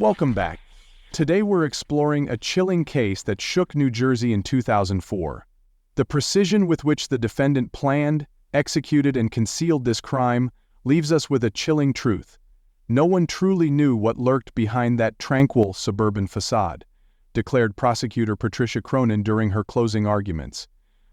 Welcome back. Today we're exploring a chilling case that shook New Jersey in 2004. The precision with which the defendant planned, executed, and concealed this crime leaves us with a chilling truth. No one truly knew what lurked behind that tranquil suburban facade, declared prosecutor Patricia Cronin during her closing arguments.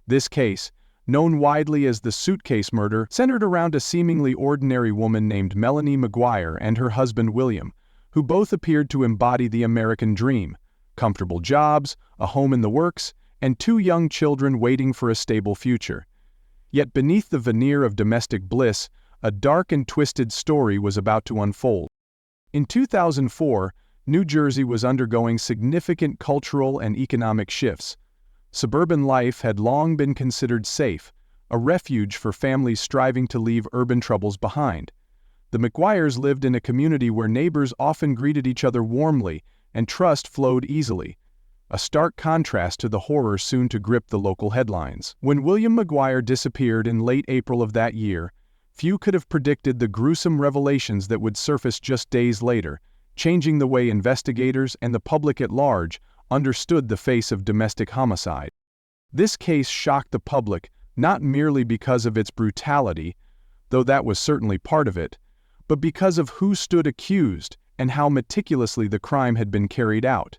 This case, known widely as the Suitcase murder, centered around a seemingly ordinary woman named Melanie McGuire and her husband William, who both appeared to embody the American dream: comfortable jobs, a home in the works, and two young children waiting for a stable future. Yet beneath the veneer of domestic bliss, a dark and twisted story was about to unfold. In 2004, New Jersey was undergoing significant cultural and economic shifts. Suburban life had long been considered safe, a refuge for families striving to leave urban troubles behind. The McGuires lived in a community where neighbors often greeted each other warmly and trust flowed easily, a stark contrast to the horror soon to grip the local headlines. When William McGuire disappeared in late April of that year, few could have predicted the gruesome revelations that would surface just days later, changing the way investigators and the public at large understood the face of domestic homicide. This case shocked the public not merely because of its brutality, though that was certainly part of it, but because of who stood accused and how meticulously the crime had been carried out.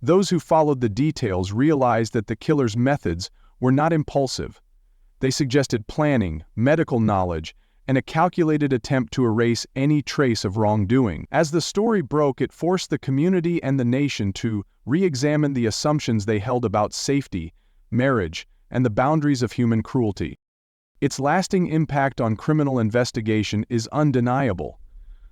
Those who followed the details realized that the killer's methods were not impulsive. They suggested planning, medical knowledge, and a calculated attempt to erase any trace of wrongdoing. As the story broke, it forced the community and the nation to re-examine the assumptions they held about safety, marriage, and the boundaries of human cruelty. Its lasting impact on criminal investigation is undeniable.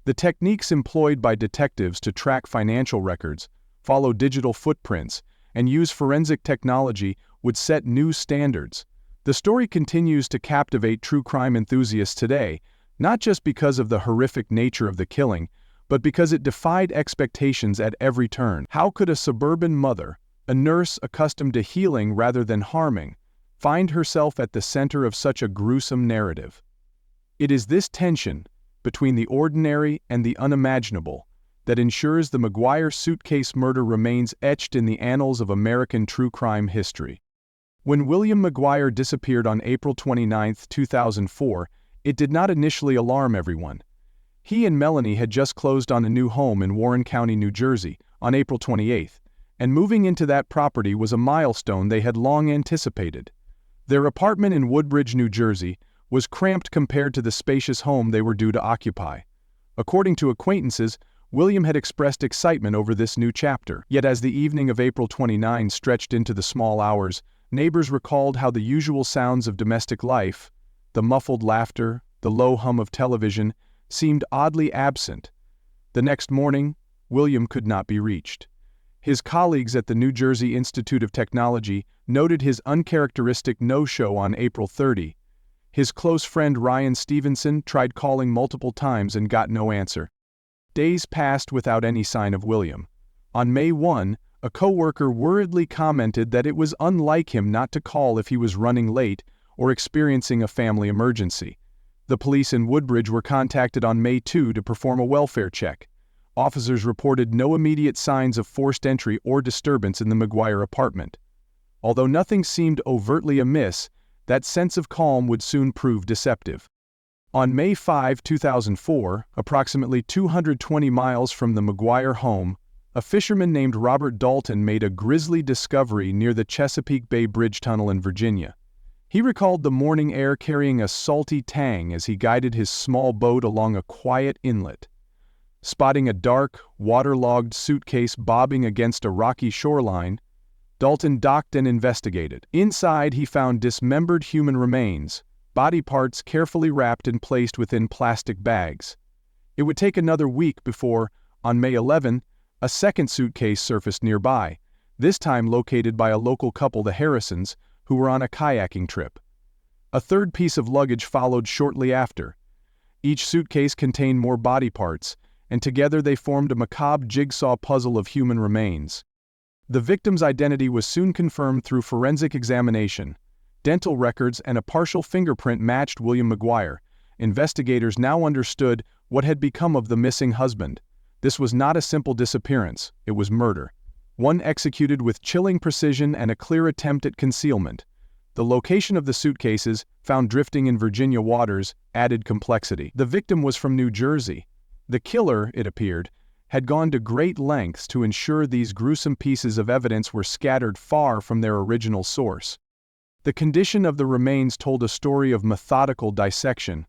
The techniques employed by detectives to track financial records, follow digital footprints, and use forensic technology would set new standards. The story continues to captivate true crime enthusiasts today, not just because of the horrific nature of the killing, but because it defied expectations at every turn. How could a suburban mother, a nurse accustomed to healing rather than harming, find herself at the center of such a gruesome narrative? It is this tension between the ordinary and the unimaginable that ensures the McGuire suitcase murder remains etched in the annals of American true crime history. When William McGuire disappeared on April 29, 2004, it did not initially alarm everyone. He and Melanie had just closed on a new home in Warren County, New Jersey, on April 28, and moving into that property was a milestone they had long anticipated. Their apartment in Woodbridge, New Jersey, was cramped compared to the spacious home they were due to occupy. According to acquaintances, William had expressed excitement over this new chapter. Yet as the evening of April 29 stretched into the small hours, neighbors recalled how the usual sounds of domestic life, the muffled laughter, the low hum of television, seemed oddly absent. The next morning, William could not be reached. His colleagues at the New Jersey Institute of Technology noted his uncharacteristic no-show on April 30. His close friend Ryan Stevenson tried calling multiple times and got no answer. Days passed without any sign of William. On May 1, a co-worker worriedly commented that it was unlike him not to call if he was running late or experiencing a family emergency. The police in Woodbridge were contacted on May 2 to perform a welfare check. Officers reported no immediate signs of forced entry or disturbance in the McGuire apartment. Although nothing seemed overtly amiss, that sense of calm would soon prove deceptive. On May 5, 2004, approximately 220 miles from the McGuire home, a fisherman named Robert Dalton made a grisly discovery near the Chesapeake Bay Bridge Tunnel in Virginia. He recalled the morning air carrying a salty tang as he guided his small boat along a quiet inlet. Spotting a dark, waterlogged suitcase bobbing against a rocky shoreline, Dalton docked and investigated. Inside, he found dismembered human remains, body parts carefully wrapped and placed within plastic bags. It would take another week before, on May 11, a second suitcase surfaced nearby, this time located by a local couple, the Harrisons, who were on a kayaking trip. A third piece of luggage followed shortly after. Each suitcase contained more body parts, and together they formed a macabre jigsaw puzzle of human remains. The victim's identity was soon confirmed through forensic examination. Dental records and a partial fingerprint matched William McGuire. Investigators now understood what had become of the missing husband. This was not a simple disappearance, it was murder. One executed with chilling precision and a clear attempt at concealment. The location of the suitcases, found drifting in Virginia waters, added complexity. The victim was from New Jersey. The killer, it appeared, had gone to great lengths to ensure these gruesome pieces of evidence were scattered far from their original source. The condition of the remains told a story of methodical dissection.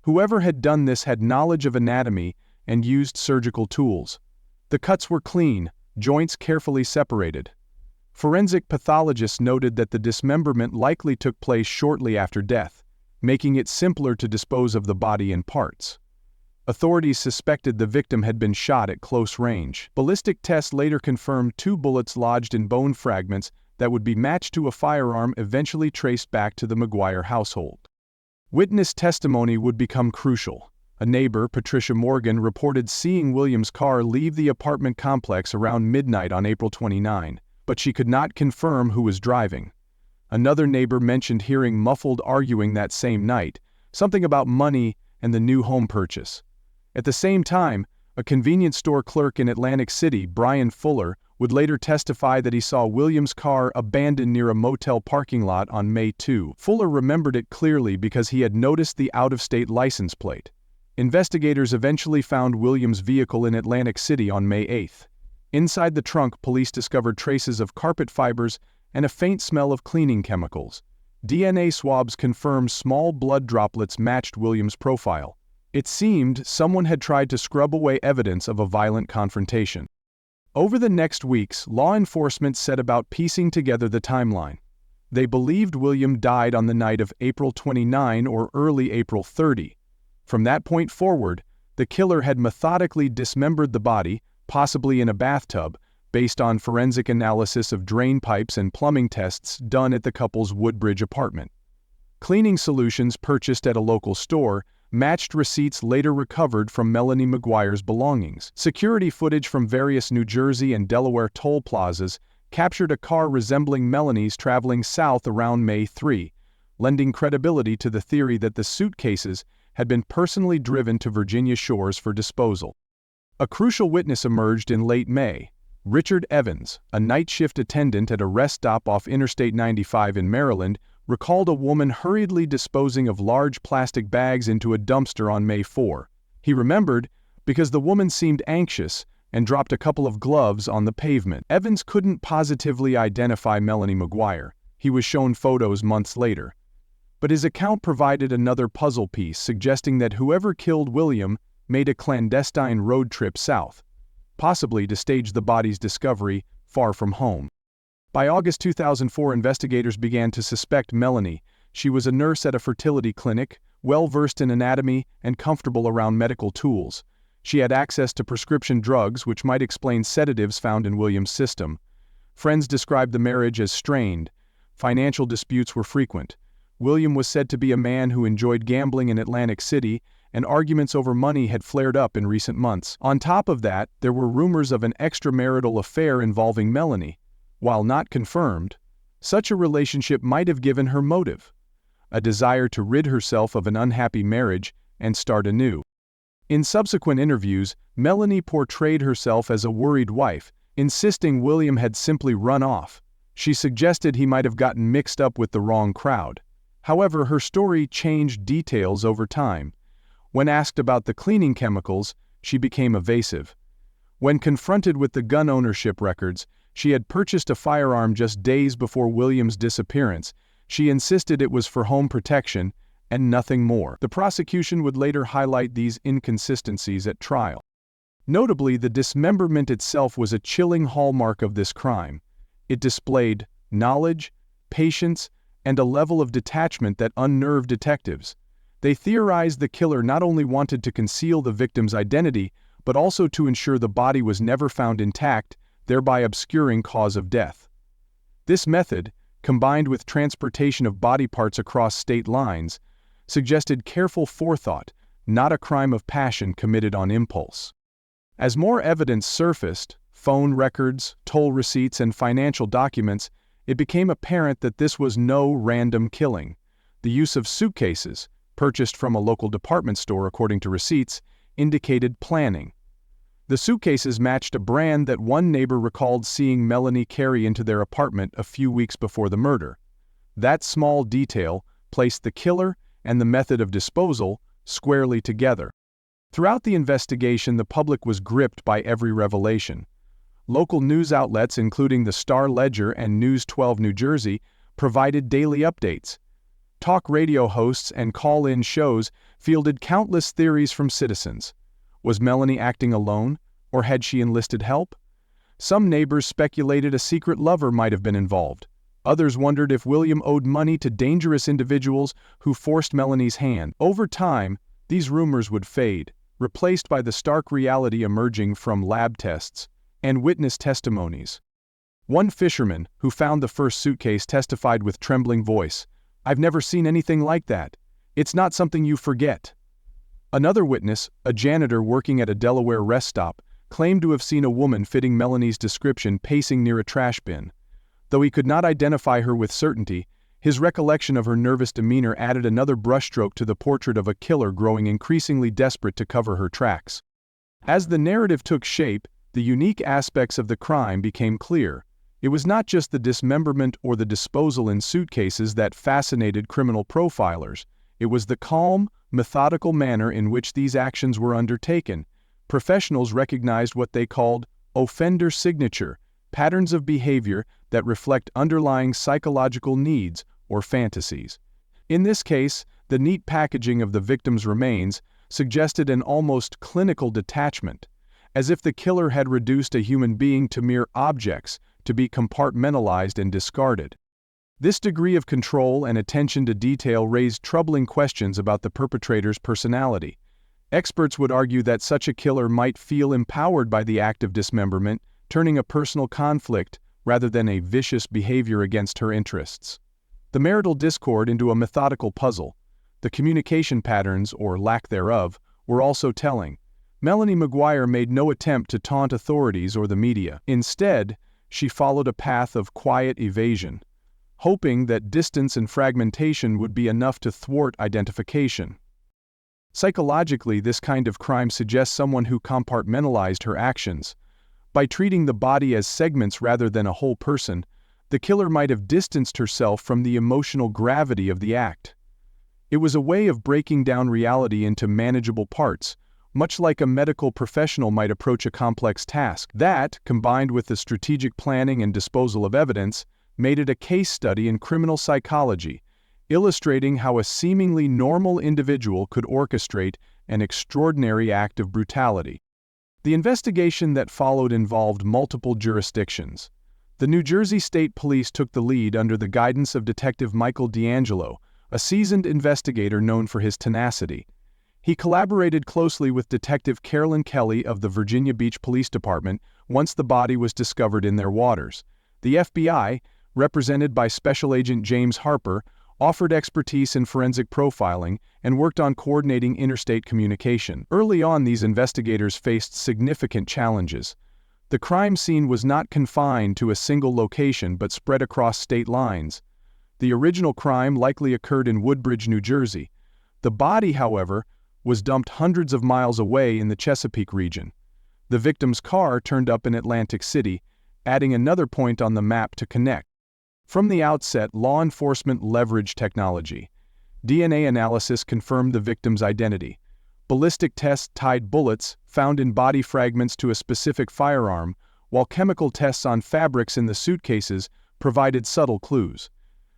Whoever had done this had knowledge of anatomy and used surgical tools. The cuts were clean, joints carefully separated. Forensic pathologists noted that the dismemberment likely took place shortly after death, making it simpler to dispose of the body in parts. Authorities suspected the victim had been shot at close range. Ballistic tests later confirmed 2 bullets lodged in bone fragments that would be matched to a firearm eventually traced back to the McGuire household. Witness testimony would become crucial. A neighbor, Patricia Morgan, reported seeing William's car leave the apartment complex around midnight on April 29, but she could not confirm who was driving. Another neighbor mentioned hearing muffled arguing that same night, something about money and the new home purchase. At the same time, a convenience store clerk in Atlantic City, Brian Fuller, would later testify that he saw William's car abandoned near a motel parking lot on May 2. Fuller remembered it clearly because he had noticed the out-of-state license plate. Investigators eventually found William's vehicle in Atlantic City on May 8. Inside the trunk, police discovered traces of carpet fibers and a faint smell of cleaning chemicals. DNA swabs confirmed small blood droplets matched William's profile. It seemed someone had tried to scrub away evidence of a violent confrontation. Over the next weeks, law enforcement set about piecing together the timeline. They believed William died on the night of April 29 or early April 30. From that point forward, the killer had methodically dismembered the body, possibly in a bathtub, based on forensic analysis of drain pipes and plumbing tests done at the couple's Woodbridge apartment. Cleaning solutions purchased at a local store matched receipts later recovered from Melanie McGuire's belongings. Security footage from various New Jersey and Delaware toll plazas captured a car resembling Melanie's traveling south around May 3, lending credibility to the theory that the suitcases had been personally driven to Virginia shores for disposal. A crucial witness emerged in late May. Richard Evans, a night shift attendant at a rest stop off Interstate 95 in Maryland, recalled a woman hurriedly disposing of large plastic bags into a dumpster on May 4. He remembered because the woman seemed anxious and dropped a couple of gloves on the pavement. Evans couldn't positively identify Melanie McGuire. He was shown photos months later. But his account provided another puzzle piece suggesting that whoever killed William made a clandestine road trip south, possibly to stage the body's discovery far from home. By August 2004, investigators began to suspect Melanie. She was a nurse at a fertility clinic, well-versed in anatomy and comfortable around medical tools. She had access to prescription drugs, which might explain sedatives found in William's system. Friends described the marriage as strained. Financial disputes were frequent. William was said to be a man who enjoyed gambling in Atlantic City, and arguments over money had flared up in recent months. On top of that, there were rumors of an extramarital affair involving Melanie. While not confirmed, such a relationship might have given her motive: a desire to rid herself of an unhappy marriage and start anew. In subsequent interviews, Melanie portrayed herself as a worried wife, insisting William had simply run off. She suggested he might have gotten mixed up with the wrong crowd. However, her story changed details over time. When asked about the cleaning chemicals, she became evasive. When confronted with the gun ownership records, she had purchased a firearm just days before William's disappearance. She insisted it was for home protection and nothing more. The prosecution would later highlight these inconsistencies at trial. Notably, the dismemberment itself was a chilling hallmark of this crime. It displayed knowledge, patience, and a level of detachment that unnerved detectives. They theorized the killer not only wanted to conceal the victim's identity, but also to ensure the body was never found intact, thereby obscuring cause of death. This method, combined with transportation of body parts across state lines, suggested careful forethought, not a crime of passion committed on impulse. As more evidence surfaced, phone records, toll receipts, and financial documents, it became apparent that this was no random killing. The use of suitcases, purchased from a local department store according to receipts, indicated planning. The suitcases matched a brand that one neighbor recalled seeing Melanie carry into their apartment a few weeks before the murder. That small detail placed the killer and the method of disposal squarely together. Throughout the investigation, the public was gripped by every revelation. Local news outlets, including the Star-Ledger and News 12 New Jersey, provided daily updates. Talk radio hosts and call-in shows fielded countless theories from citizens. Was Melanie acting alone, or had she enlisted help? Some neighbors speculated a secret lover might have been involved. Others wondered if William owed money to dangerous individuals who forced Melanie's hand. Over time, these rumors would fade, replaced by the stark reality emerging from lab tests and witness testimonies. One fisherman who found the first suitcase testified with trembling voice, "I've never seen anything like that. It's not something you forget." Another witness, a janitor working at a Delaware rest stop, claimed to have seen a woman fitting Melanie's description pacing near a trash bin. Though he could not identify her with certainty, his recollection of her nervous demeanor added another brushstroke to the portrait of a killer growing increasingly desperate to cover her tracks. As the narrative took shape, the unique aspects of the crime became clear. It was not just the dismemberment or the disposal in suitcases that fascinated criminal profilers. It was the calm, methodical manner in which these actions were undertaken. Professionals recognized what they called offender signature, patterns of behavior that reflect underlying psychological needs or fantasies. In this case, the neat packaging of the victim's remains suggested an almost clinical detachment, as if the killer had reduced a human being to mere objects to be compartmentalized and discarded. This degree of control and attention to detail raised troubling questions about the perpetrator's personality. Experts would argue that such a killer might feel empowered by the act of dismemberment, turning a personal conflict rather than a vicious behavior against her interests. The marital discord into a methodical puzzle. The communication patterns, or lack thereof, were also telling. Melanie McGuire made no attempt to taunt authorities or the media. Instead, she followed a path of quiet evasion, hoping that distance and fragmentation would be enough to thwart identification. Psychologically, this kind of crime suggests someone who compartmentalized her actions. By treating the body as segments rather than a whole person, the killer might have distanced herself from the emotional gravity of the act. It was a way of breaking down reality into manageable parts, much like a medical professional might approach a complex task. That, combined with the strategic planning and disposal of evidence, made it a case study in criminal psychology, illustrating how a seemingly normal individual could orchestrate an extraordinary act of brutality. The investigation that followed involved multiple jurisdictions. The New Jersey State Police took the lead under the guidance of Detective Michael D'Angelo, a seasoned investigator known for his tenacity. He collaborated closely with Detective Carolyn Kelly of the Virginia Beach Police Department once the body was discovered in their waters. The FBI, represented by Special Agent James Harper, offered expertise in forensic profiling and worked on coordinating interstate communication. Early on, these investigators faced significant challenges. The crime scene was not confined to a single location but spread across state lines. The original crime likely occurred in Woodbridge, New Jersey. The body, however, was dumped hundreds of miles away in the Chesapeake region. The victim's car turned up in Atlantic City, adding another point on the map to connect. From the outset, law enforcement leveraged technology. DNA analysis confirmed the victim's identity. Ballistic tests tied bullets found in body fragments to a specific firearm, while chemical tests on fabrics in the suitcases provided subtle clues.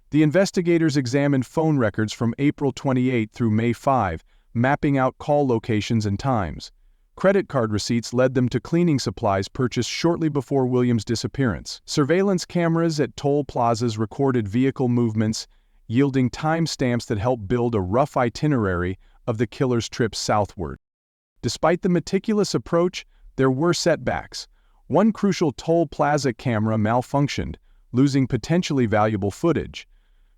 The investigators examined phone records from April 28 through May 5, mapping out call locations and times. Credit card receipts led them to cleaning supplies purchased shortly before William's disappearance. Surveillance cameras at toll plazas recorded vehicle movements, yielding timestamps that helped build a rough itinerary of the killer's trip southward. Despite the meticulous approach, there were setbacks. One crucial toll plaza camera malfunctioned, losing potentially valuable footage.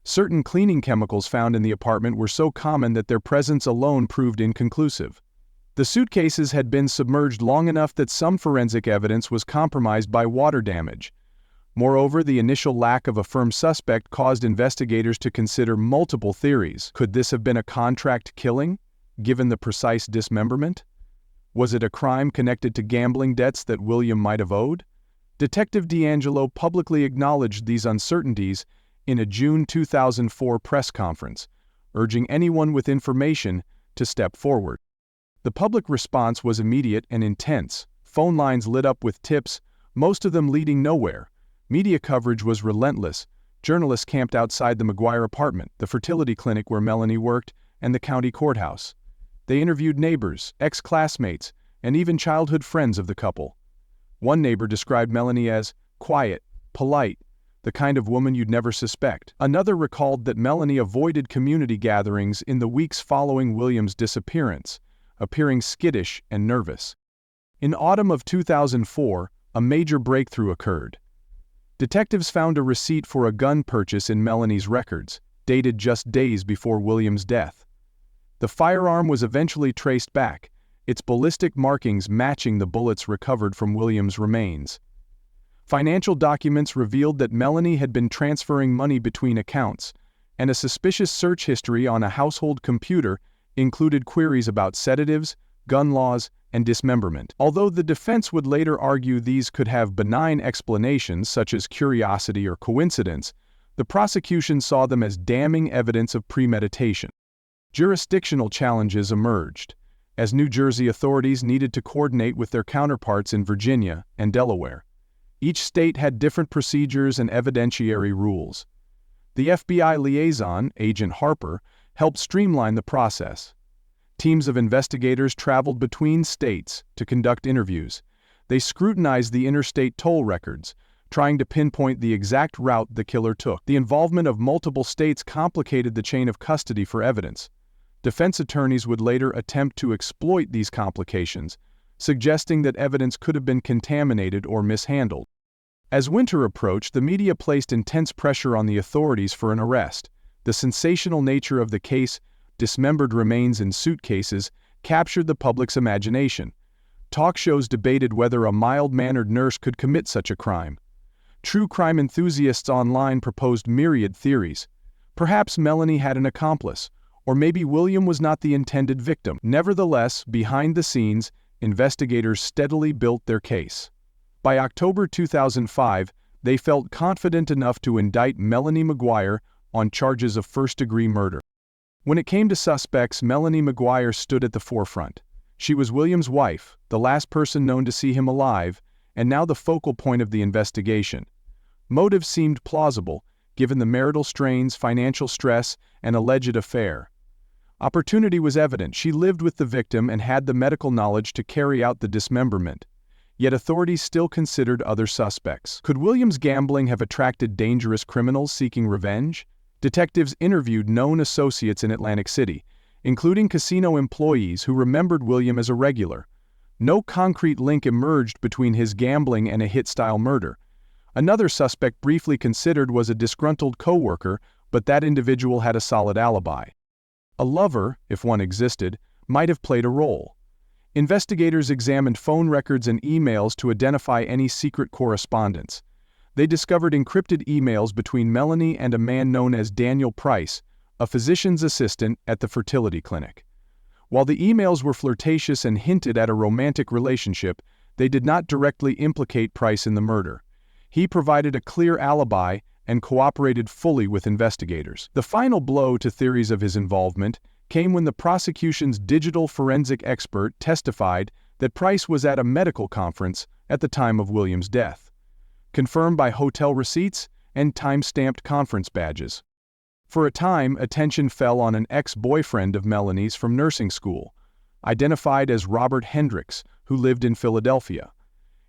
Certain cleaning chemicals found in the apartment were so common that their presence alone proved inconclusive. The suitcases had been submerged long enough that some forensic evidence was compromised by water damage. Moreover, the initial lack of a firm suspect caused investigators to consider multiple theories. Could this have been a contract killing, given the precise dismemberment? Was it a crime connected to gambling debts that William might have owed? Detective D'Angelo publicly acknowledged these uncertainties in a June 2004 press conference, urging anyone with information to step forward. The public response was immediate and intense. Phone lines lit up with tips, most of them leading nowhere. Media coverage was relentless. Journalists camped outside the McGuire apartment, the fertility clinic where Melanie worked, and the county courthouse. They interviewed neighbors, ex-classmates, and even childhood friends of the couple. One neighbor described Melanie as quiet, polite, the kind of woman you'd never suspect. Another recalled that Melanie avoided community gatherings in the weeks following William's disappearance, appearing skittish and nervous. In autumn of 2004, a major breakthrough occurred. Detectives found a receipt for a gun purchase in Melanie's records, dated just days before William's death. The firearm was eventually traced back, its ballistic markings matching the bullets recovered from William's remains. Financial documents revealed that Melanie had been transferring money between accounts, and a suspicious search history on a household computer included queries about sedatives, gun laws, and dismemberment. Although the defense would later argue these could have benign explanations such as curiosity or coincidence, the prosecution saw them as damning evidence of premeditation. Jurisdictional challenges emerged, as New Jersey authorities needed to coordinate with their counterparts in Virginia and Delaware. Each state had different procedures and evidentiary rules. The FBI liaison, Agent Harper, helped streamline the process. Teams of investigators traveled between states to conduct interviews. They scrutinized the interstate toll records, trying to pinpoint the exact route the killer took. The involvement of multiple states complicated the chain of custody for evidence. Defense attorneys would later attempt to exploit these complications, suggesting that evidence could have been contaminated or mishandled. As winter approached, the media placed intense pressure on the authorities for an arrest. The sensational nature of the case, dismembered remains in suitcases, captured the public's imagination. Talk shows debated whether a mild-mannered nurse could commit such a crime. True crime enthusiasts online proposed myriad theories. Perhaps Melanie had an accomplice, or maybe William was not the intended victim. Nevertheless, behind the scenes, investigators steadily built their case. By October 2005, they felt confident enough to indict Melanie McGuire on charges of first-degree murder. When it came to suspects, Melanie McGuire stood at the forefront. She was William's wife, the last person known to see him alive, and now the focal point of the investigation. Motives seemed plausible, given the marital strains, financial stress, and alleged affair. Opportunity was evident. She lived with the victim and had the medical knowledge to carry out the dismemberment. Yet authorities still considered other suspects. Could William's gambling have attracted dangerous criminals seeking revenge? Detectives interviewed known associates in Atlantic City, including casino employees who remembered William as a regular. No concrete link emerged between his gambling and a hit-style murder. Another suspect briefly considered was a disgruntled co-worker, but that individual had a solid alibi. A lover, if one existed, might have played a role. Investigators examined phone records and emails to identify any secret correspondence. They discovered encrypted emails between Melanie and a man known as Daniel Price, a physician's assistant at the fertility clinic. While the emails were flirtatious and hinted at a romantic relationship, they did not directly implicate Price in the murder. He provided a clear alibi and cooperated fully with investigators. The final blow to theories of his involvement came when the prosecution's digital forensic expert testified that Price was at a medical conference at the time of William's death, confirmed by hotel receipts and time-stamped conference badges. For a time, attention fell on an ex-boyfriend of Melanie's from nursing school, identified as Robert Hendricks, who lived in Philadelphia.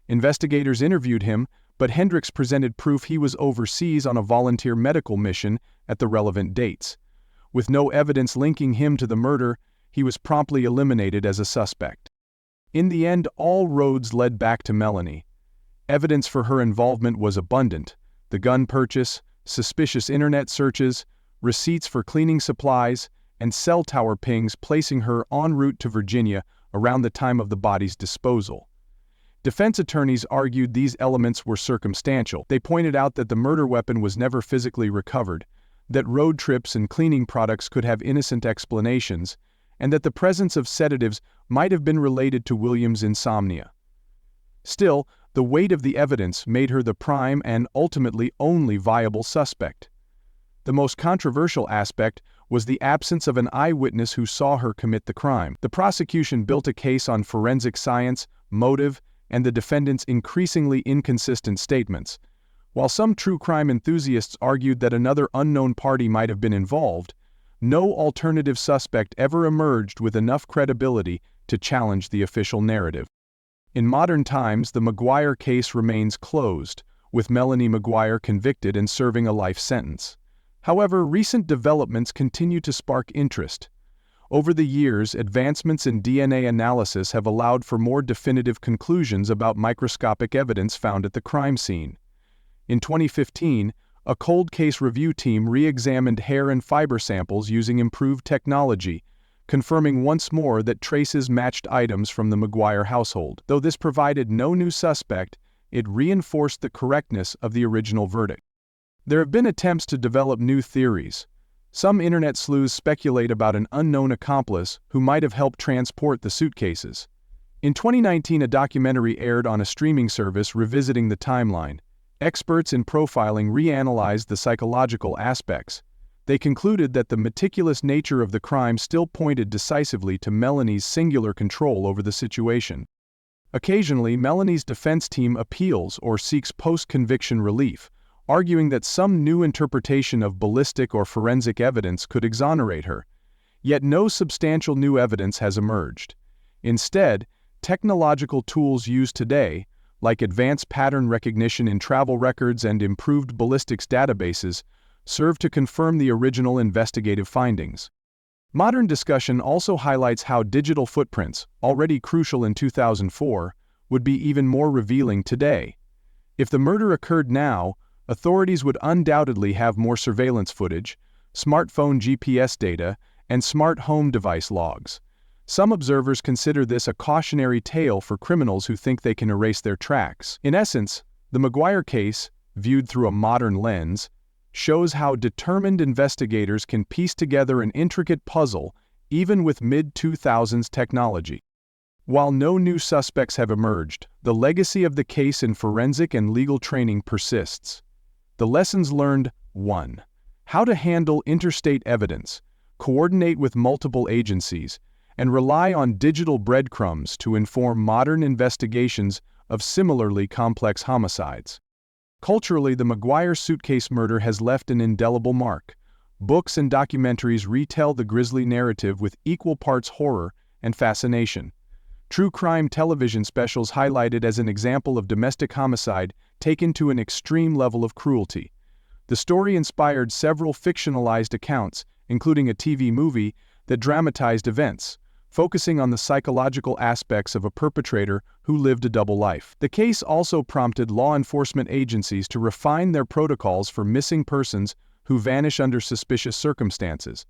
Investigators interviewed him, but Hendricks presented proof he was overseas on a volunteer medical mission at the relevant dates. With no evidence linking him to the murder, he was promptly eliminated as a suspect. In the end, all roads led back to Melanie. Evidence for her involvement was abundant: the gun purchase, suspicious internet searches, receipts for cleaning supplies, and cell tower pings placing her en route to Virginia around the time of the body's disposal. Defense attorneys argued these elements were circumstantial. They pointed out that the murder weapon was never physically recovered, that road trips and cleaning products could have innocent explanations, and that the presence of sedatives might have been related to William's insomnia. Still, the weight of the evidence made her the prime and ultimately only viable suspect. The most controversial aspect was the absence of an eyewitness who saw her commit the crime. The prosecution built a case on forensic science, motive, and the defendant's increasingly inconsistent statements. While some true crime enthusiasts argued that another unknown party might have been involved, no alternative suspect ever emerged with enough credibility to challenge the official narrative. In modern times, the McGuire case remains closed, with Melanie McGuire convicted and serving a life sentence. However, recent developments continue to spark interest. Over the years, advancements in DNA analysis have allowed for more definitive conclusions about microscopic evidence found at the crime scene. In 2015, a cold case review team re-examined hair and fiber samples using improved technology, confirming once more that traces matched items from the McGuire household. Though this provided no new suspect, it reinforced the correctness of the original verdict. There have been attempts to develop new theories. Some internet sleuths speculate about an unknown accomplice who might have helped transport the suitcases. In 2019, a documentary aired on a streaming service revisiting the timeline. Experts in profiling reanalyzed the psychological aspects. They concluded that the meticulous nature of the crime still pointed decisively to Melanie's singular control over the situation. Occasionally, Melanie's defense team appeals or seeks post-conviction relief, arguing that some new interpretation of ballistic or forensic evidence could exonerate her. Yet no substantial new evidence has emerged. Instead, technological tools used today, like advanced pattern recognition in travel records and improved ballistics databases, serve to confirm the original investigative findings. Modern discussion also highlights how digital footprints, already crucial in 2004, would be even more revealing today. If the murder occurred now, authorities would undoubtedly have more surveillance footage, smartphone GPS data, and smart home device logs. Some observers consider this a cautionary tale for criminals who think they can erase their tracks. In essence, the McGuire case, viewed through a modern lens, shows how determined investigators can piece together an intricate puzzle even with mid-2000s technology. While no new suspects have emerged, the legacy of the case in forensic and legal training persists. The lessons learned: 1. How to handle interstate evidence, coordinate with multiple agencies, and rely on digital breadcrumbs to inform modern investigations of similarly complex homicides. Culturally, the McGuire suitcase murder has left an indelible mark. Books and documentaries retell the grisly narrative with equal parts horror and fascination. True crime television specials highlight it as an example of domestic homicide taken to an extreme level of cruelty. The story inspired several fictionalized accounts, including a TV movie that dramatized events, focusing on the psychological aspects of a perpetrator who lived a double life. The case also prompted law enforcement agencies to refine their protocols for missing persons who vanish under suspicious circumstances,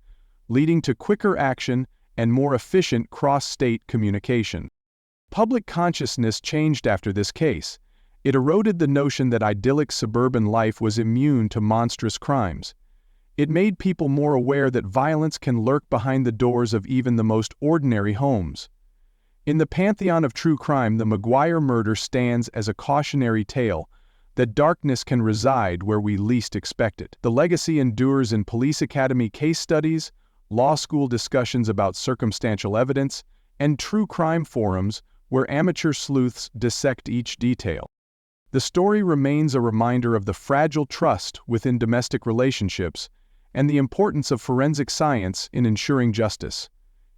leading to quicker action and more efficient cross-state communication. Public consciousness changed after this case. It eroded the notion that idyllic suburban life was immune to monstrous crimes. It made people more aware that violence can lurk behind the doors of even the most ordinary homes. In the pantheon of true crime, the McGuire murder stands as a cautionary tale that darkness can reside where we least expect it. The legacy endures in police academy case studies, law school discussions about circumstantial evidence, and true crime forums where amateur sleuths dissect each detail. The story remains a reminder of the fragile trust within domestic relationships and the importance of forensic science in ensuring justice.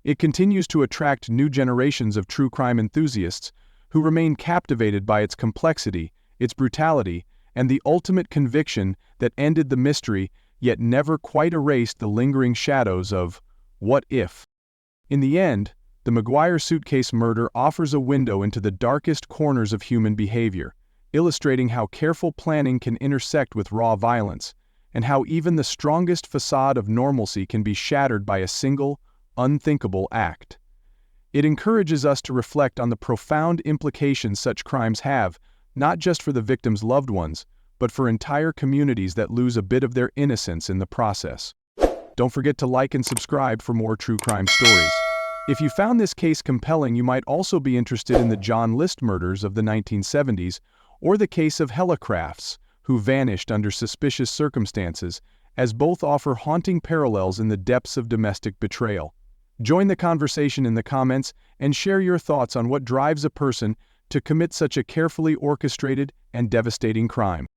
It continues to attract new generations of true crime enthusiasts who remain captivated by its complexity, its brutality, and the ultimate conviction that ended the mystery yet never quite erased the lingering shadows of what if. In the end, the McGuire suitcase murder offers a window into the darkest corners of human behavior, illustrating how careful planning can intersect with raw violence, and how even the strongest facade of normalcy can be shattered by a single, unthinkable act. It encourages us to reflect on the profound implications such crimes have, not just for the victim's loved ones, but for entire communities that lose a bit of their innocence in the process. Don't forget to like and subscribe for more true crime stories. If you found this case compelling, you might also be interested in the John List murders of the 1970s, or the case of Hella Crafts, who vanished under suspicious circumstances, as both offer haunting parallels in the depths of domestic betrayal. Join the conversation in the comments and share your thoughts on what drives a person to commit such a carefully orchestrated and devastating crime.